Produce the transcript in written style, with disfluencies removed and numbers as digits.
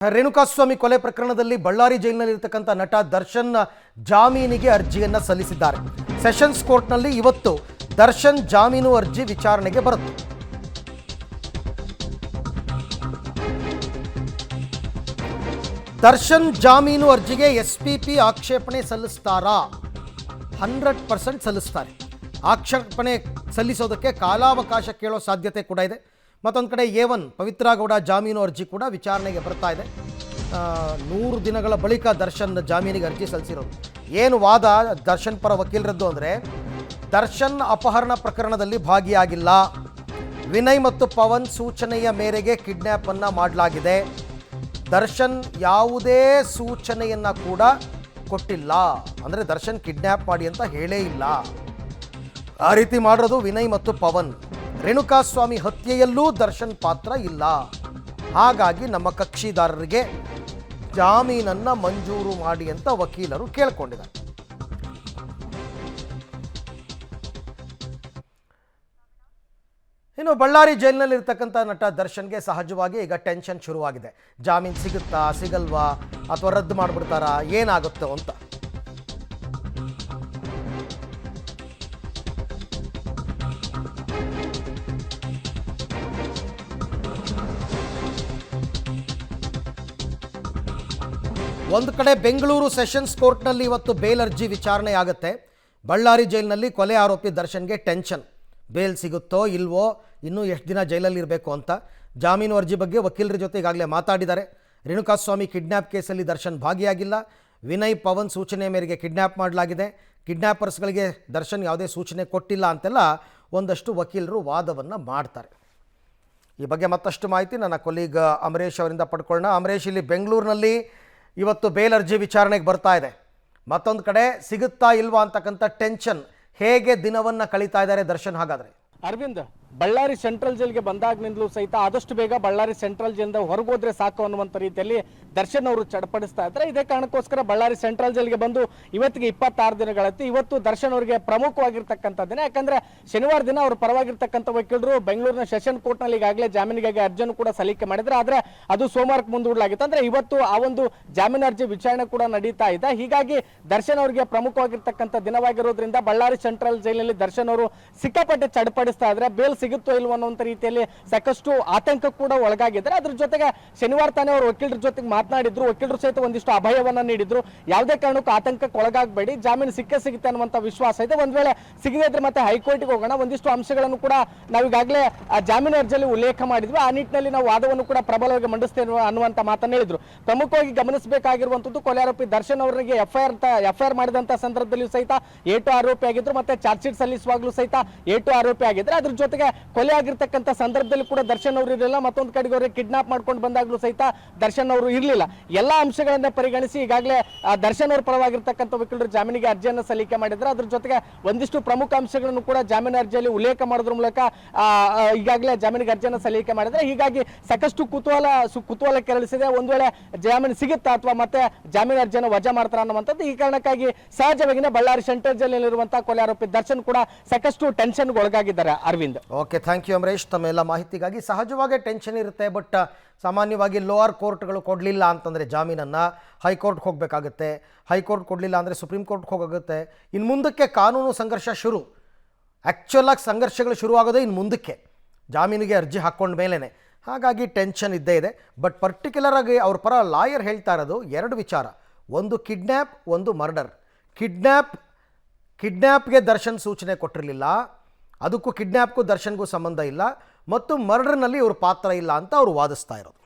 ರೇಣುಕಾಸ್ವಾಮಿ ಕೊಲೆ ಪ್ರಕರಣದಲ್ಲಿ ಬಳ್ಳಾರಿ ಜೈಲಿನಲ್ಲಿರತಕ್ಕಂಥ ನಟ ದರ್ಶನ್ ಜಾಮೀನಿಗೆ ಅರ್ಜಿಯನ್ನು ಸಲ್ಲಿಸಿದ್ದಾರೆ. ಸೆಷನ್ಸ್ ಕೋರ್ಟ್ನಲ್ಲಿ ಇವತ್ತು ದರ್ಶನ್ ಜಾಮೀನು ಅರ್ಜಿ ವಿಚಾರಣೆಗೆ ಬರುತ್ತೆ. ದರ್ಶನ್ ಜಾಮೀನು ಅರ್ಜಿಗೆ ಎಸ್ಪಿಪಿ ಆಕ್ಷೇಪಣೆ ಸಲ್ಲಿಸ್ತಾರಾ? 100% ಸಲ್ಲಿಸ್ತಾರೆ. ಆಕ್ಷೇಪಣೆ ಸಲ್ಲಿಸೋದಕ್ಕೆ ಕಾಲಾವಕಾಶ ಕೇಳೋ ಸಾಧ್ಯತೆ ಕೂಡ ಇದೆ. ಮತ್ತೊಂದು ಕಡೆ A1 ಪವಿತ್ರ ಗೌಡ ಜಾಮೀನು ಅರ್ಜಿ ಕೂಡ ವಿಚಾರಣೆಗೆ ಬರ್ತಾ ಇದೆ. 100 ದಿನಗಳ ಬಳಿಕ ದರ್ಶನ್ ಜಾಮೀನಿಗೆ ಅರ್ಜಿ ಸಲ್ಲಿಸಿರೋದು. ಏನು ವಾದ ದರ್ಶನ್ ಪರ ವಕೀಲರದ್ದು ಅಂದರೆ, ದರ್ಶನ್ ಅಪಹರಣ ಪ್ರಕರಣದಲ್ಲಿ ಭಾಗಿಯಾಗಿಲ್ಲ, ವಿನಯ್ ಮತ್ತು ಪವನ್ ಸೂಚನೆಯ ಮೇರೆಗೆ ಕಿಡ್ನ್ಯಾಪನ್ನು ಮಾಡಲಾಗಿದೆ, ದರ್ಶನ್ ಯಾವುದೇ ಸೂಚನೆಯನ್ನು ಕೂಡ ಕೊಟ್ಟಿಲ್ಲ, ಅಂದರೆ ದರ್ಶನ್ ಕಿಡ್ನ್ಯಾಪ್ ಮಾಡಿ ಅಂತ ಹೇಳೇ ಇಲ್ಲ. ಆ ರೀತಿ ಮಾಡಿರೋದು ವಿನಯ್ ಮತ್ತು ಪವನ್. ರೇಣುಕಾಸ್ವಾಮಿ ಹತ್ಯೆಯಲ್ಲೂ ದರ್ಶನ್ ಪಾತ್ರ ಇಲ್ಲ. ಹಾಗಾಗಿ ನಮ್ಮ ಕಕ್ಷಿದಾರರಿಗೆ ಜಾಮೀನನ್ನು ಮಂಜೂರು ಮಾಡಿ ಅಂತ ವಕೀಲರು ಕೇಳಿಕೊಂಡಿದ್ದಾರೆ. ಇನ್ನು ಬಳ್ಳಾರಿ ಜೈಲಿನಲ್ಲಿರ್ತಕ್ಕಂಥ ನಟ ದರ್ಶನ್ಗೆ ಸಹಜವಾಗಿ ಈಗ ಟೆನ್ಷನ್ ಶುರುವಾಗಿದೆ. ಜಾಮೀನು ಸಿಗುತ್ತಾ ಸಿಗಲ್ವಾ, ಅಥವಾ ರದ್ದು ಮಾಡಿಬಿಡ್ತಾರಾ, ಏನಾಗುತ್ತೋ ಅಂತ. ಒಂದು ಕಡೆ ಬೆಂಗಳೂರು ಸೆಷನ್ಸ್ ಕೋರ್ಟ್ನಲ್ಲಿ ಇವತ್ತು ಬೇಲ್ ಅರ್ಜಿ ವಿಚಾರಣೆ ಆಗುತ್ತೆ. ಬಳ್ಳಾರಿ ಜೈಲಿನಲ್ಲಿ ಕೊಲೆ ಆರೋಪಿ ದರ್ಶನ್ಗೆ ಟೆನ್ಷನ್. ಬೇಲ್ ಸಿಗುತ್ತೋ ಇಲ್ವೋ, ಇನ್ನೂ ಎಷ್ಟು ದಿನ ಜೈಲಲ್ಲಿ ಇರಬೇಕು ಅಂತ. ಜಾಮೀನು ಅರ್ಜಿ ಬಗ್ಗೆ ವಕೀಲರ ಜೊತೆ ಈಗಾಗಲೇ ಮಾತಾಡಿದ್ದಾರೆ. ರೇಣುಕಾಸ್ವಾಮಿ ಕಿಡ್ನ್ಯಾಪ್ ಕೇಸಲ್ಲಿ ದರ್ಶನ್ ಭಾಗಿಯಾಗಿಲ್ಲ, ವಿನಯ್ ಪವನ್ ಸೂಚನೆ ಮೇರೆಗೆ ಕಿಡ್ನ್ಯಾಪ್ ಮಾಡಲಾಗಿದೆ, ಕಿಡ್ನ್ಯಾಪರ್ಸ್ಗಳಿಗೆ ದರ್ಶನ್ ಯಾವುದೇ ಸೂಚನೆ ಕೊಟ್ಟಿಲ್ಲ ಅಂತೆಲ್ಲ ಒಂದಷ್ಟು ವಕೀಲರು ವಾದವನ್ನು ಮಾಡ್ತಾರೆ. ಈ ಬಗ್ಗೆ ಮತ್ತಷ್ಟು ಮಾಹಿತಿ ನನ್ನ ಕೊಲೀಗ್ ಅಮರೇಶ್ ಅವರಿಂದ ಪಡ್ಕೊಳ್ಳೋಣ. ಅಮರೇಶ್, ಇಲ್ಲಿ ಬೆಂಗಳೂರಿನಲ್ಲಿ ಇವತ್ತು ಬೇಲ್ ಅರ್ಜಿ ವಿಚಾರಣೆಗೆ ಬರ್ತಾ ಇದೆ. ಮತ್ತೊಂದು ಕಡೆ ಸಿಗುತ್ತಾ ಇಲ್ವಾ ಅಂತಕ್ಕಂಥ ಟೆನ್ಷನ್. ಹೇಗೆ ದಿನವನ್ನು ಕಳೀತಾ ಇದ್ದಾರೆ ದರ್ಶನ್? ಹಾಗಾದರೆ ಅರವಿಂದ್, ಬಳ್ಳಾರಿ ಸೆಂಟ್ರಲ್ ಜೈಲ್ಗೆ ಬಂದಾಗಿನಿಂದಲೂ ಸಹಿತ ಆದಷ್ಟು ಬೇಗ ಬಳ್ಳಾರಿ ಸೆಂಟ್ರಲ್ ಜೈಲಿಂದ ಹೊರಗೋದ್ರೆ ಸಾಕು ಅನ್ನುವಂಥ ರೀತಿಯಲ್ಲಿ ದರ್ಶನ್ ಅವರು ಚಡಪಡಿಸ್ತಾ ಇದ್ದಾರೆ. ಇದೇ ಕಾರಣಕ್ಕೋಸ್ಕರ ಬಳ್ಳಾರಿ ಸೆಂಟ್ರಲ್ ಜೈಲ್ಗೆ ಬಂದು ಇವತ್ತಿಗೆ 26 ದಿನಗಳಾಯ್ತು. ಇವತ್ತು ದರ್ಶನ್ ಅವರಿಗೆ ಪ್ರಮುಖವಾಗಿರ್ತಕ್ಕಂಥ ದಿನ. ಯಾಕಂದ್ರೆ ಶನಿವಾರ ದಿನ ಅವರು ಪರವಾಗಿರ್ತಕ್ಕಂಥ ವಕೀಲರು ಬೆಂಗಳೂರಿನ ಸೆಷನ್ ಕೋರ್ಟ್ನಲ್ಲಿ ಈಗಾಗಲೇ ಜಾಮೀನಿಗಾಗಿ ಅರ್ಜಿಯನ್ನು ಕೂಡ ಸಲ್ಲಿಕೆ ಮಾಡಿದ್ರೆ, ಆದರೆ ಅದು ಸೋಮವಾರಕ್ಕೆ ಮುಂದೂಡಲಾಗಿತ್ತು. ಅಂದ್ರೆ ಇವತ್ತು ಆ ಒಂದು ಜಾಮೀನು ಅರ್ಜಿ ವಿಚಾರಣೆ ಕೂಡ ನಡೀತಾ ಇದೆ. ಹೀಗಾಗಿ ದರ್ಶನ್ ಅವರಿಗೆ ಪ್ರಮುಖವಾಗಿರ್ತಕ್ಕಂಥ ದಿನವಾಗಿರೋದ್ರಿಂದ ಬಳ್ಳಾರಿ ಸೆಂಟ್ರಲ್ ಜೈಲಿನಲ್ಲಿ ದರ್ಶನ್ ಅವರು ಸಿಕ್ಕಾಪಟ್ಟೆ ಚಡಪಡಿಸ್ತಾ ಇದ್ರೆ, ಬೇಲ್ ಸಿಗುತ್ತೋ ಇಲ್ವೋ ಅನ್ನುವಂಥ ರೀತಿಯಲ್ಲಿ ಸಾಕಷ್ಟು ಆತಂಕ ಕೂಡ ಒಳಗಾಗಿದ್ದಾರೆ. ಅದ್ರ ಜೊತೆಗೆ ಶನಿವಾರ ತಾನೇ ಅವರು ವಕೀಲರ ಜೊತೆಗೆ ಮಾತನಾಡಿದ್ರು. ವಕೀಲರು ಸಹಿತ ಒಂದಿಷ್ಟು ಅಭಯವನ್ನ ನೀಡಿದ್ರು. ಯಾವುದೇ ಕಾರಣಕ್ಕೂ ಆತಂಕಕ್ಕೆ ಒಳಗಾಗಬೇಡಿ, ಜಾಮೀನು ಸಿಗುತ್ತೆ ಅನ್ನುವಂಥ ವಿಶ್ವಾಸ ಇದೆ. ಒಂದ್ ವೇಳೆ ಸಿಗದೇ ಇದ್ರೆ ಮತ್ತೆ ಹೈಕೋರ್ಟ್ಗೆ ಹೋಗೋಣ, ಒಂದಿಷ್ಟು ಅಂಶಗಳನ್ನು ಕೂಡ ನಾವೀಗಾಗಲೇ ಆ ಜಾಮೀನು ಅರ್ಜಿಯಲ್ಲಿ ಉಲ್ಲೇಖ ಮಾಡಿದ್ವಿ. ಆ ನಿಟ್ಟಿನಲ್ಲಿ ನಾವು ವಾದವನ್ನು ಕೂಡ ಪ್ರಬಲವಾಗಿ ಮಂಡಿಸ್ತೇವೆ ಅನ್ನುವಂಥ ಮಾತನ್ನು ಹೇಳಿದ್ರು. ಪ್ರಮುಖವಾಗಿ ಗಮನಿಸಬೇಕಾಗಿರುವಂತದ್ದು, ಕೊಲೆ ಆರೋಪಿ ದರ್ಶನ್ ಅವರಿಗೆ ಎಫ್ಐಆರ್ ಮಾಡಿದಂತ ಸಂದರ್ಭದಲ್ಲಿ ಸಹಿತ ಏಟು ಆರೋಪಿ ಆಗಿದ್ರು. ಮತ್ತೆ ಚಾರ್ಜ್ ಶೀಟ್ ಸಲ್ಲಿಸುವಾಗಲೂ ಸಹಿತ ಏಟು ಆರೋಪಿ ಆಗಿದ್ರೆ. ಅದ್ರ ಜೊತೆಗೆ ಕೊಲೆ ಆಗಿರ್ತಕ್ಕಂಥ ಸಂದರ್ಭದಲ್ಲಿ ಕೂಡ ದರ್ಶನ್ ಅವರು ಇರಲಿಲ್ಲ. ಮತ್ತೊಂದು ಕಡೆಗೆ ಅವರಿಗೆ ಕಿಡ್ನಾಪ್ ಮಾಡ್ಕೊಂಡು ಬಂದಾಗಲೂ ಸಹಿತ ದರ್ಶನ್ ಅವರು ಇರಲಿಲ್ಲ. ಎಲ್ಲಾ ಅಂಶಗಳನ್ನ ಪರಿಗಣಿಸಿ ಈಗಾಗಲೇ ದರ್ಶನ್ ಅವರ ಪರವಾಗಿರ್ತಕ್ಕಂಥ ವಕೀಲರು ಜಾಮೀನಿಗೆ ಅರ್ಜಿಯನ್ನು ಸಲ್ಲಿಕೆ ಮಾಡಿದ್ರೆ. ಅದ್ರ ಜೊತೆಗೆ ಒಂದಿಷ್ಟು ಪ್ರಮುಖ ಅಂಶಗಳನ್ನು ಕೂಡ ಜಾಮೀನು ಅರ್ಜಿಯಲ್ಲಿ ಉಲ್ಲೇಖ ಮಾಡೋದ್ರ ಮೂಲಕ ಈಗಾಗಲೇ ಜಾಮೀನಿಗೆ ಅರ್ಜಿಯನ್ನು ಸಲ್ಲಿಕೆ ಮಾಡಿದ್ರೆ. ಹೀಗಾಗಿ ಸಾಕಷ್ಟು ಕುತೂಹಲ ಕೆರಳಿಸಿದೆ. ಒಂದ್ ವೇಳೆ ಜಾಮೀನು ಸಿಗುತ್ತಾ ಅಥವಾ ಮತ್ತೆ ಜಾಮೀನು ಅರ್ಜಿಯನ್ನು ವಜಾ ಮಾಡ್ತಾರ ಅನ್ನುವಂಥದ್ದು. ಈ ಕಾರಣಕ್ಕಾಗಿ ಸಹಜವಾಗಿನೇ ಬಳ್ಳಾರಿ ಸೆಂಟ್ರಲ್ ಜೈಲಿನಲ್ಲಿರುವಂತಹ ಕೊಲೆ ಆರೋಪಿ ದರ್ಶನ್ ಕೂಡ ಸಾಕಷ್ಟು ಟೆನ್ಷನ್ಗೆ ಒಳಗಾಗಿದ್ದಾರೆ. Arvind, okay, thank you Amaresh ತಮ್ಮೆಲ್ಲ ಮಾಹಿತಿಗಾಗಿ. ಸಹಜವಾಗಿ ಟೆನ್ಷನ್ ಇರುತ್ತೆ, ಬಟ್ ಸಾಮಾನ್ಯವಾಗಿ ಲೋವರ್ ಕೋರ್ಟ್ಗಳು ಕೊಡಲಿಲ್ಲ ಅಂತಂದರೆ ಜಾಮೀನನ್ನು ಹೈಕೋರ್ಟ್ಗೆ ಹೋಗಬೇಕಾಗುತ್ತೆ. ಹೈಕೋರ್ಟ್ ಕೊಡಲಿಲ್ಲ ಅಂದರೆ ಸುಪ್ರೀಂ ಕೋರ್ಟ್ಗೆ ಹೋಗುತ್ತೆ. ಇನ್ನು ಮುಂದಕ್ಕೆ ಕಾನೂನು ಸಂಘರ್ಷ ಶುರು. ಆ್ಯಕ್ಚುಲಾಗಿ ಸಂಘರ್ಷಗಳು ಶುರುವಾಗೋದೇ ಇನ್ನು ಮುಂದಕ್ಕೆ, ಜಾಮೀನಿಗೆ ಅರ್ಜಿ ಹಾಕ್ಕೊಂಡ ಮೇಲೇ. ಹಾಗಾಗಿ ಟೆನ್ಷನ್ ಇದ್ದೇ ಇದೆ. ಬಟ್ ಪರ್ಟಿಕ್ಯುಲರ್ ಆಗಿ ಅವ್ರ ಪರ ಲಾಯರ್ ಹೇಳ್ತಾ ಇರೋದು ಎರಡು ವಿಚಾರ. ಒಂದು ಕಿಡ್ನ್ಯಾಪ್, ಒಂದು ಮರ್ಡರ್. ಕಿಡ್ನ್ಯಾಪ್ಗೆ ದರ್ಶನ್ ಸೂಚನೆ ಕೊಟ್ಟಿರಲಿಲ್ಲ, ಅದಕ್ಕೂ ಕಿಡ್ನ್ಯಾಪ್ಗೂ ದರ್ಶನ್ಗೂ ಸಂಬಂಧ ಇಲ್ಲ, ಮತ್ತು ಮರ್ಡರ್ನಲ್ಲಿ ಇವ್ರ ಪಾತ್ರ ಇಲ್ಲ ಅಂತ ಅವರು ವಾದಿಸ್ತಾ ಇರೋದು.